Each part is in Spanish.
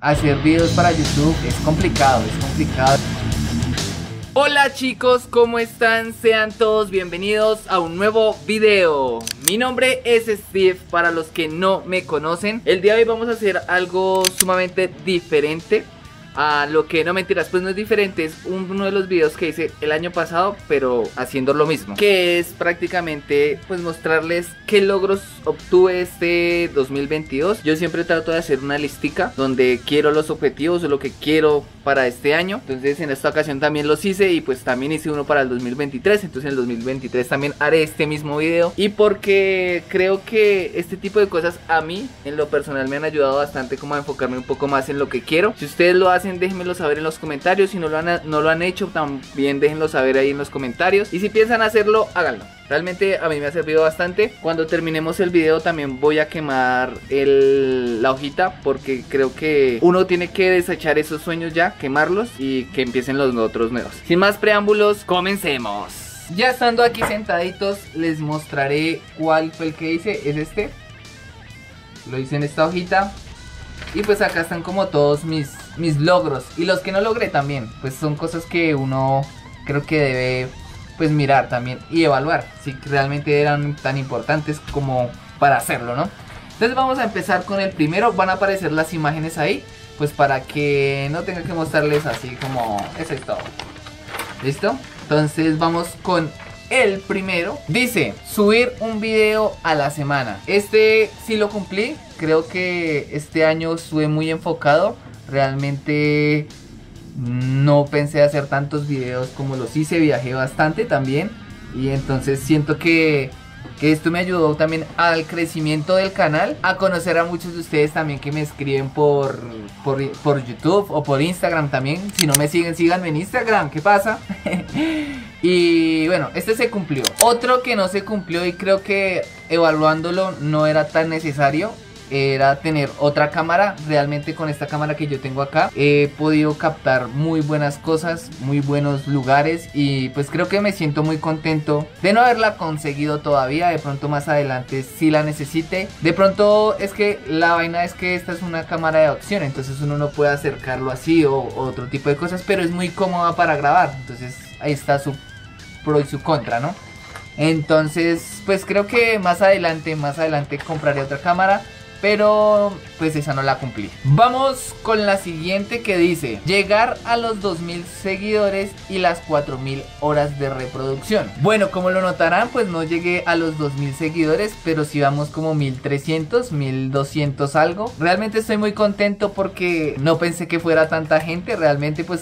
hacer videos para YouTube es complicado, es complicado. Hola chicos, ¿cómo están? Sean todos bienvenidos a un nuevo video. Mi nombre es Steve, para los que no me conocen. El día de hoy vamos a hacer algo sumamente diferente a lo que, no mentiras, pues no es diferente, es uno de los videos que hice el año pasado, pero haciendo lo mismo, que es prácticamente pues mostrarles qué logros obtuve este 2022. Yo siempre trato de hacer una listica donde quiero los objetivos o lo que quiero para este año. Entonces en esta ocasión también los hice y pues también hice uno para el 2023. Entonces en el 2023 también haré este mismo video, y porque creo que este tipo de cosas a mí en lo personal me han ayudado bastante como a enfocarme un poco más en lo que quiero. Si ustedes lo hacen, déjenmelo saber en los comentarios. Si no lo han hecho, también déjenlo saber ahí en los comentarios. Y si piensan hacerlo, háganlo. Realmente a mí me ha servido bastante. Cuando terminemos el video también voy a quemar la hojita, porque creo que uno tiene que desechar esos sueños ya, quemarlos y que empiecen los otros nuevos. Sin más preámbulos, comencemos. Ya estando aquí sentaditos, les mostraré cuál fue el que hice. Es este. Lo hice en esta hojita. Y pues acá están como todos mis logros. Y los que no logré también, pues son cosas que uno creo que debe pues mirar también y evaluar si realmente eran tan importantes como para hacerlo, ¿no? Entonces vamos a empezar con el primero. Van a aparecer las imágenes ahí, pues para que no tenga que mostrarles así como eso es todo. ¿Listo? Entonces vamos con el primero. Dice, subir un video a la semana. Este sí lo cumplí. Creo que este año estuve muy enfocado. Realmente no pensé hacer tantos videos como los hice. Viajé bastante también. Y entonces siento que esto me ayudó también al crecimiento del canal. A conocer a muchos de ustedes también que me escriben por YouTube o por Instagram también. Si no me siguen, síganme en Instagram. ¿Qué pasa? Y bueno, este se cumplió. Otro que no se cumplió, y creo que evaluándolo no era tan necesario, era tener otra cámara. Realmente con esta cámara que yo tengo acá he podido captar muy buenas cosas, muy buenos lugares, y pues creo que me siento muy contento de no haberla conseguido todavía. De pronto más adelante si la necesite. De pronto es que la vaina es que esta es una cámara de opción, entonces uno no puede acercarlo así o otro tipo de cosas, pero es muy cómoda para grabar. Entonces ahí está su pro y su contra, ¿no? Entonces pues creo que más adelante compraré otra cámara, pero pues esa no la cumplí. Vamos con la siguiente, que dice llegar a los 2000 seguidores y las 4000 horas de reproducción. Bueno, como lo notarán, pues no llegué a los 2000 seguidores, pero sí vamos como 1300, 1200 algo. Realmente estoy muy contento porque no pensé que fuera tanta gente. Realmente pues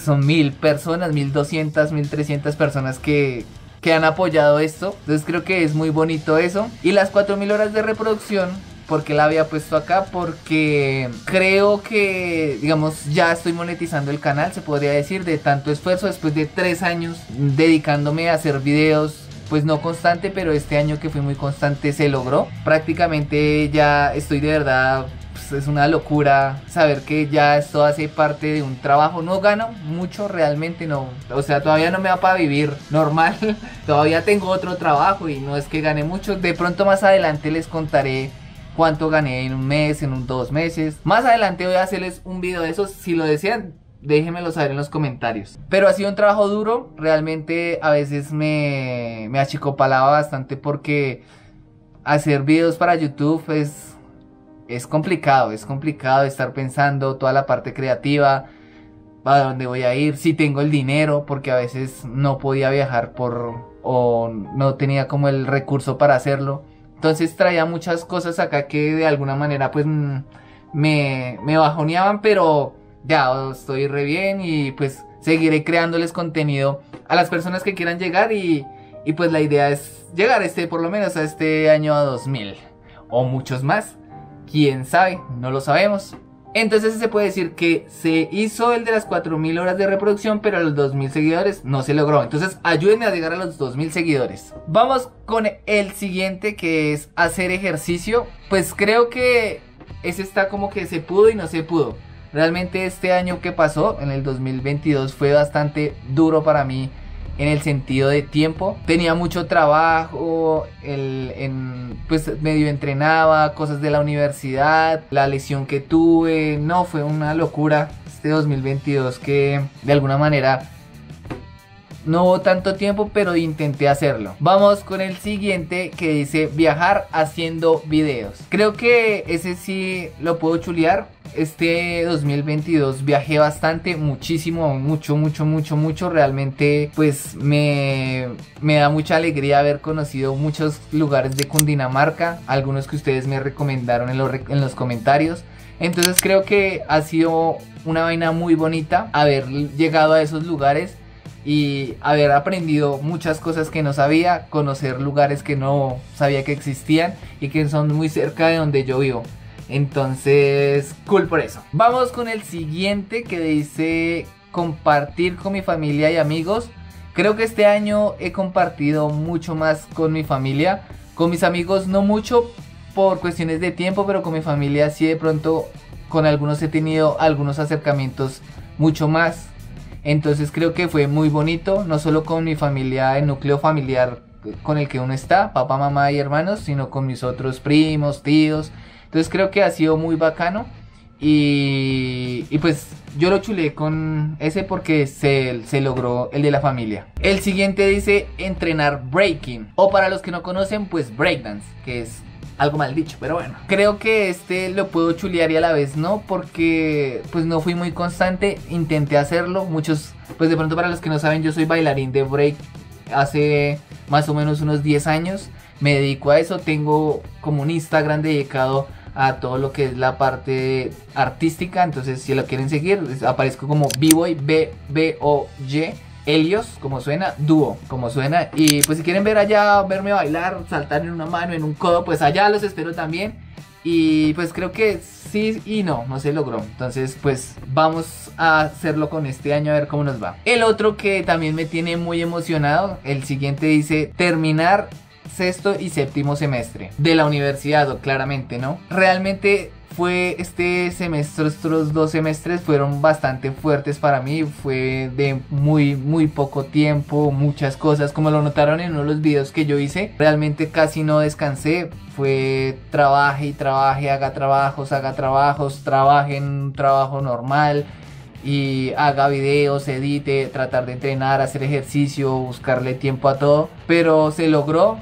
son 1000 personas, 1200, 1300 personas que han apoyado esto. Entonces creo que es muy bonito eso. Y las 4000 horas de reproducción, ¿por qué la había puesto acá? Porque creo que, digamos, ya estoy monetizando el canal, se podría decir, de tanto esfuerzo. Después de 3 años dedicándome a hacer videos, pues no constante, pero este año que fui muy constante se logró. Prácticamente ya estoy de verdad, es una locura saber que ya esto hace parte de un trabajo. No gano mucho, realmente no, o sea, todavía no me da para vivir normal. Todavía tengo otro trabajo y no es que gane mucho. De pronto más adelante les contaré cuánto gané en un mes, en 2 meses. Más adelante voy a hacerles un video de esos. Si lo desean, déjenmelo saber en los comentarios. Pero ha sido un trabajo duro. Realmente a veces me achicopalaba bastante, porque hacer videos para YouTube es complicado estar pensando toda la parte creativa, a dónde voy a ir, si tengo el dinero, porque a veces no podía viajar o no tenía como el recurso para hacerlo. Entonces traía muchas cosas acá que de alguna manera pues me bajoneaban, pero ya estoy re bien y pues seguiré creándoles contenido a las personas que quieran llegar, y pues la idea es llegar por lo menos a este año a 2000 o muchos más. ¿Quién sabe? No lo sabemos. Entonces se puede decir que se hizo el de las 4000 horas de reproducción, pero a los 2000 seguidores no se logró. Entonces ayúdenme a llegar a los 2000 seguidores. Vamos con el siguiente, que es hacer ejercicio. Pues creo que ese está como que se pudo y no se pudo. Realmente este año que pasó, en el 2022, fue bastante duro para mí en el sentido de tiempo. Tenía mucho trabajo, pues medio entrenaba, cosas de la universidad, la lesión que tuve, no, fue una locura este 2022 que de alguna manera no hubo tanto tiempo, pero intenté hacerlo. Vamos con el siguiente que dice viajar haciendo videos. Creo que ese sí lo puedo chulear. Este 2022 viajé bastante, muchísimo, mucho. Realmente pues me da mucha alegría haber conocido muchos lugares de Cundinamarca, algunos que ustedes me recomendaron en los comentarios. Entonces creo que ha sido una vaina muy bonita haber llegado a esos lugares y haber aprendido muchas cosas que no sabía, conocer lugares que no sabía que existían y que son muy cerca de donde yo vivo. Entonces, cool por eso. Vamos con el siguiente que dice compartir con mi familia y amigos. Creo que este año he compartido mucho más con mi familia. Con mis amigos no mucho por cuestiones de tiempo, pero con mi familia sí, de pronto con algunos he tenido algunos acercamientos mucho más. Entonces creo que fue muy bonito, no solo con mi familia, el núcleo familiar con el que uno está, papá, mamá y hermanos, sino con mis otros primos, tíos. Entonces creo que ha sido muy bacano y pues yo lo chulé con ese porque se logró el de la familia. El siguiente dice entrenar breaking, o para los que no conocen pues breakdance, que es algo mal dicho, pero bueno. Creo que este lo puedo chulear y a la vez no, porque pues no fui muy constante, intenté hacerlo. Muchos, pues de pronto para los que no saben, yo soy bailarín de break hace más o menos unos 10 años. Me dedico a eso, tengo como un Instagram dedicado a todo lo que es la parte artística. Entonces si lo quieren seguir, aparezco como B-Boy, B-B-O-Y Helios, como suena, dúo, como suena. Y pues si quieren ver allá, verme bailar, saltar en una mano, en un codo, pues allá los espero también. Y pues creo que sí y no se logró. Entonces pues vamos a hacerlo con este año a ver cómo nos va. El otro que también me tiene muy emocionado, el siguiente dice terminar sexto y séptimo semestre de la universidad, claramente, ¿no? Realmente fue este semestre, estos 2 semestres fueron bastante fuertes para mí. Fue de muy poco tiempo, muchas cosas, como lo notaron en uno de los videos que yo hice. Realmente casi no descansé, fue trabaje, haga trabajos, trabaje en un trabajo normal y haga videos, edite, tratar de entrenar, hacer ejercicio, buscarle tiempo a todo. Pero se logró.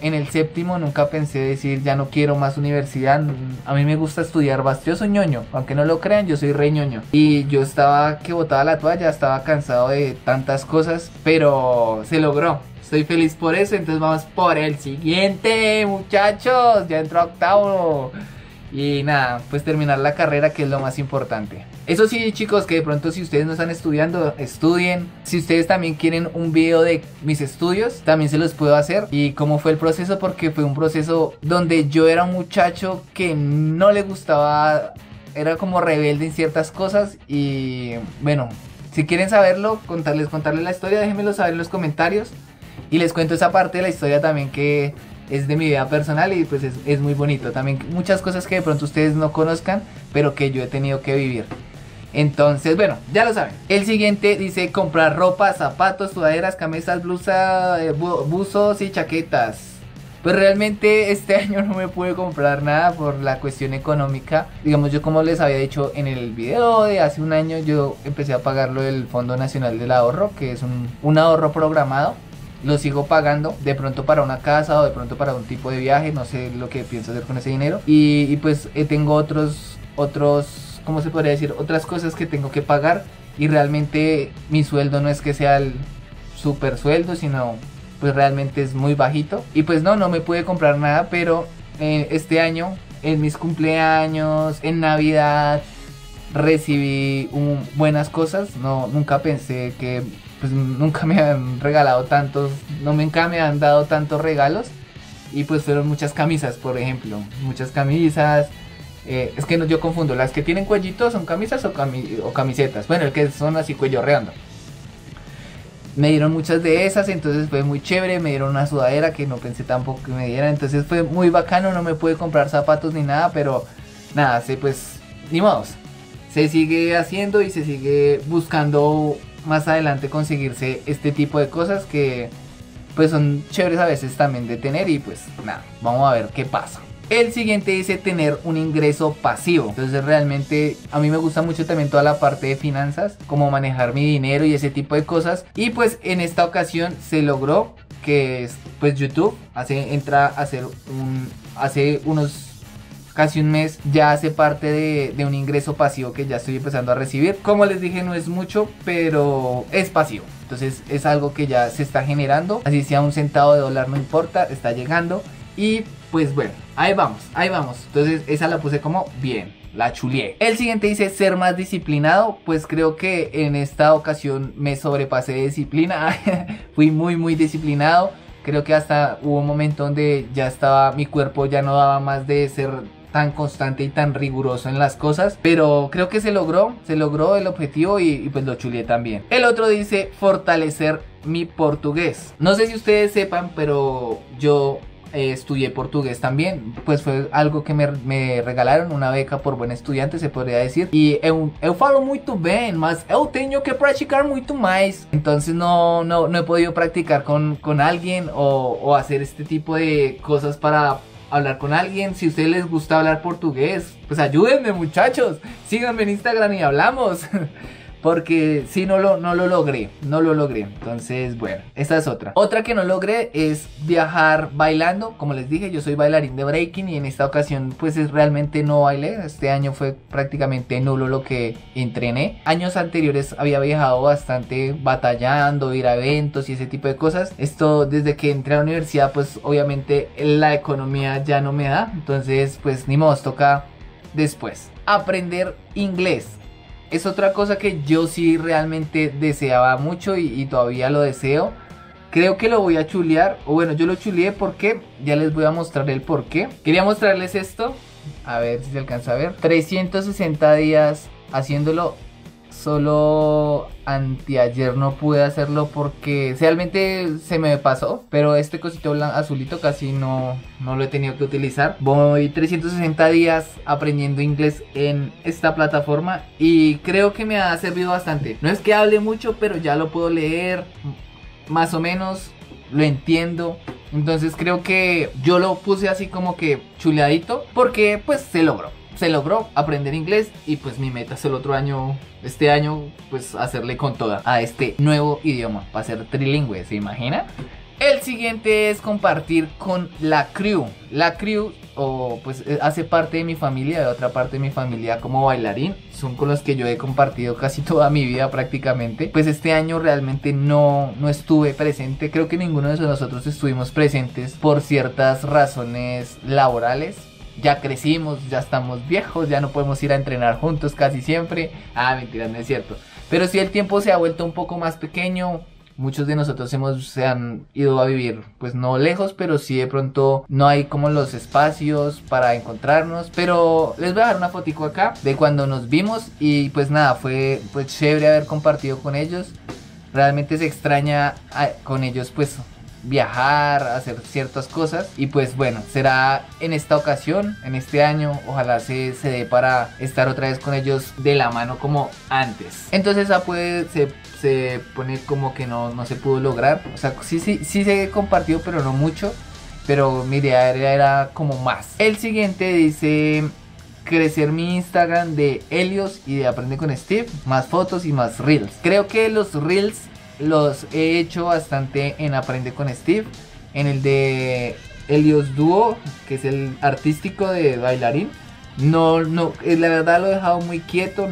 En el séptimo nunca pensé decir ya no quiero más universidad. A mí me gusta estudiar bastante. Yo soy ñoño, aunque no lo crean, yo soy re ñoño. Y yo estaba que botaba la toalla, estaba cansado de tantas cosas, pero se logró. Estoy feliz por eso. Entonces vamos por el siguiente, muchachos. Ya entró a octavo. Y nada, pues terminar la carrera, que es lo más importante. Eso sí, chicos, que de pronto si ustedes no están estudiando, estudien. Si ustedes también quieren un video de mis estudios, también se los puedo hacer. Y cómo fue el proceso, porque fue un proceso donde yo era un muchacho que no le gustaba, era como rebelde en ciertas cosas. Y bueno, si quieren saberlo, contarles la historia, déjenmelo saber en los comentarios. Y les cuento esa parte de la historia también que es de mi vida personal y pues es muy bonito. También muchas cosas que de pronto ustedes no conozcan, pero que yo he tenido que vivir. Entonces, bueno, ya lo saben. El siguiente dice comprar ropa, zapatos, sudaderas, camisas, blusas, buzos y chaquetas. Pues realmente este año no me pude comprar nada por la cuestión económica. Digamos, yo como les había dicho en el video de hace un año, yo empecé a pagarlo del Fondo Nacional del Ahorro, que es un ahorro programado. Lo sigo pagando, de pronto para una casa o de pronto para un tipo de viaje, no sé lo que pienso hacer con ese dinero. Y pues tengo otros, ¿cómo se podría decir? Otras cosas que tengo que pagar. Y realmente mi sueldo no es que sea el super sueldo, sino pues realmente es muy bajito. Y pues no me pude comprar nada, pero este año, en mis cumpleaños, en Navidad, recibí buenas cosas. Nunca pensé que... pues nunca me han regalado tantos, nunca me han dado tantos regalos. Y pues fueron muchas camisas, por ejemplo, muchas camisas. Es que yo confundo, las que tienen cuellito son camisas o camisetas. Bueno, el que son así cuello redondo. Me dieron muchas de esas, entonces fue muy chévere. Me dieron una sudadera que no pensé tampoco que me dieran, entonces fue muy bacano. No me pude comprar zapatos ni nada, pero nada, pues ni modos. Se sigue haciendo y se sigue buscando más adelante conseguirse este tipo de cosas que pues son chéveres a veces también de tener. Y pues nada, vamos a ver qué pasa. El siguiente dice tener un ingreso pasivo. Entonces realmente a mí me gusta mucho también toda la parte de finanzas, como manejar mi dinero y ese tipo de cosas. Y pues en esta ocasión se logró que pues YouTube hace unos casi un mes ya hace parte de un ingreso pasivo que ya estoy empezando a recibir. Como les dije, no es mucho, pero es pasivo. Entonces es algo que ya se está generando. Así sea un centavo de dólar, no importa, está llegando. Y pues bueno, ahí vamos, ahí vamos. Entonces esa la puse como bien, la chulié. El siguiente dice ser más disciplinado. Pues creo que en esta ocasión me sobrepasé de disciplina. Fui muy disciplinado. Creo que hasta hubo un momento donde ya estaba, mi cuerpo ya no daba más de ser tan constante y tan riguroso en las cosas, pero creo que se logró el objetivo y pues lo chulié también. El otro dice fortalecer mi portugués. No sé si ustedes sepan, pero yo estudié portugués también. Pues fue algo que me regalaron, una beca por buen estudiante, se podría decir. Y eu falo muito bem, mas eu tenho que practicar muito mais. Entonces no he podido practicar con alguien o hacer este tipo de cosas para hablar con alguien. Si a ustedes les gusta hablar portugués, pues ayúdenme, muchachos, síganme en Instagram y hablamos. Porque si no lo logré. Entonces bueno, esta es otra que no logré, es viajar bailando. Como les dije, yo soy bailarín de breaking y en esta ocasión pues realmente no bailé. Este año fue prácticamente nulo lo que entrené. Años anteriores había viajado bastante, batallando, ir a eventos y ese tipo de cosas. Esto desde que entré a la universidad, pues obviamente la economía ya no me da. Entonces pues ni modo, toca después. Aprender inglés es otra cosa que yo sí realmente deseaba mucho y todavía lo deseo. Creo que lo voy a chulear, o bueno, yo lo chuleé porque ya les voy a mostrar el por qué. Quería mostrarles esto, a ver si se alcanza a ver. 360 días haciéndolo. Solo anteayer no pude hacerlo porque realmente se me pasó. Pero este cosito azulito casi no lo he tenido que utilizar. Voy 360 días aprendiendo inglés en esta plataforma y creo que me ha servido bastante. No es que hable mucho, pero ya lo puedo leer más o menos, lo entiendo. Entonces creo que yo lo puse así como que chuleadito porque pues se logró aprender inglés. Y pues mi meta es el otro año, este año, pues hacerle con toda a este nuevo idioma para ser trilingüe, ¿se imagina? El siguiente es compartir con la crew. La crew pues hace parte de mi familia, de otra parte de mi familia como bailarín. Son con los que yo he compartido casi toda mi vida prácticamente. Pues este año realmente no estuve presente. Creo que ninguno de nosotros estuvimos presentes por ciertas razones laborales. Ya crecimos, ya estamos viejos, ya no podemos ir a entrenar juntos casi siempre. Mentira, no es cierto. Pero sí el tiempo se ha vuelto un poco más pequeño. Muchos de nosotros se han ido a vivir, pues no lejos, pero sí de pronto no hay como los espacios para encontrarnos. Pero les voy a dejar una fotico acá de cuando nos vimos y pues nada, fue pues chévere haber compartido con ellos. Realmente se extraña con ellos pues viajar, hacer ciertas cosas. Y pues bueno, será en esta ocasión, en este año, ojalá se dé para estar otra vez con ellos de la mano como antes. Entonces se pone como que no se pudo lograr. O sea, sí se compartió, pero no mucho. Pero mi idea era como más. El siguiente dice crecer mi Instagram de Helios y de Aprende con Steve, más fotos y más reels. Creo que los reels los he hecho bastante en Aprende con Steve, en el de Helios Duo, que es el artístico de bailarín. La verdad lo he dejado muy quieto,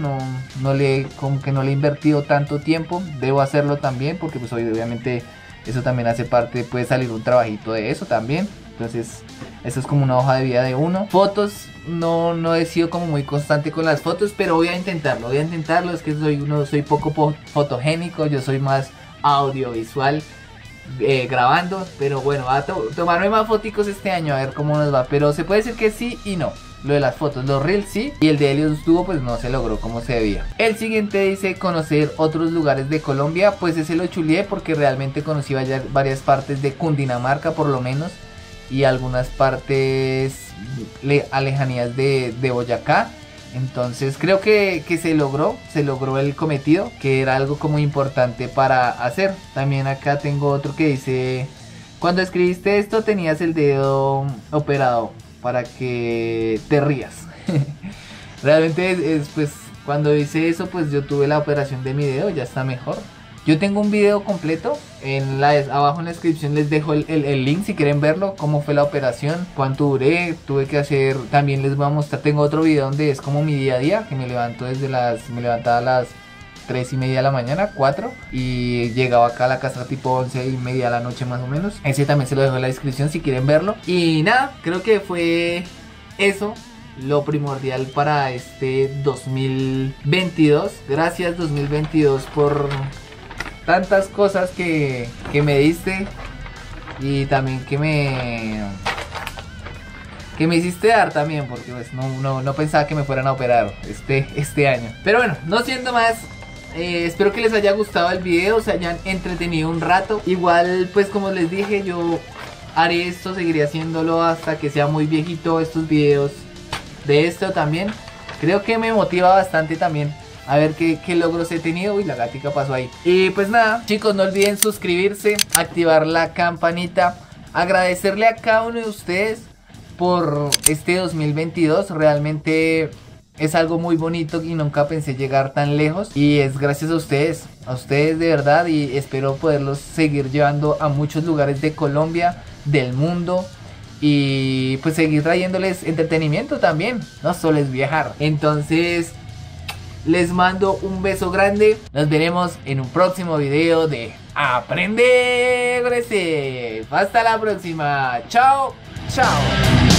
como que no le he invertido tanto tiempo. Debo hacerlo también porque pues obviamente eso también hace parte, puede salir un trabajito de eso también. Entonces eso es como una hoja de vida de uno. Fotos, no he sido como muy constante con las fotos, pero voy a intentarlo. Es que soy poco fotogénico, yo soy más audiovisual grabando. Pero bueno, voy a tomarme más foticos este año a ver cómo nos va. Pero se puede decir que sí y no. Lo de las fotos, los reels sí, y el de Helios Duo pues no se logró como se debía. El siguiente dice conocer otros lugares de Colombia. Pues ese lo chulié porque realmente conocí varias partes de Cundinamarca por lo menos, y algunas partes alejanías de Boyacá. Entonces creo que se logró el cometido, que era algo como importante para hacer. También acá tengo otro que dice: cuando escribiste esto tenías el dedo operado para que te rías. Realmente pues cuando hice eso, pues yo tuve la operación de mi dedo, ya está mejor. Yo tengo un video completo, abajo en la descripción les dejo el link si quieren verlo, cómo fue la operación, cuánto duré, tuve que hacer, también les voy a mostrar, tengo otro video donde es como mi día a día, que me levantaba a las 3:30 de la mañana, 4, y llegaba acá a la casa tipo 11:30 de la noche más o menos. Ese también se lo dejo en la descripción si quieren verlo. Y nada, creo que fue eso lo primordial para este 2022. Gracias 2022 por tantas cosas que me diste y también que me hiciste dar también, porque pues no pensaba que me fueran a operar este año. Pero bueno, no siendo más, espero que les haya gustado el video, se hayan entretenido un rato. Igual pues como les dije, yo haré esto, seguiré haciéndolo hasta que sea muy viejito, estos videos de esto también. Creo que me motiva bastante también a ver qué logros he tenido. Uy, la gatica pasó ahí. Y pues nada, chicos, no olviden suscribirse, activar la campanita. Agradecerle a cada uno de ustedes por este 2022. Realmente es algo muy bonito y nunca pensé llegar tan lejos. Y es gracias a ustedes de verdad. Y espero poderlos seguir llevando a muchos lugares de Colombia, del mundo. Y pues seguir trayéndoles entretenimiento también, no solo es viajar. Entonces les mando un beso grande. Nos veremos en un próximo video de Aprende con Steve. Hasta la próxima. Chao, chao.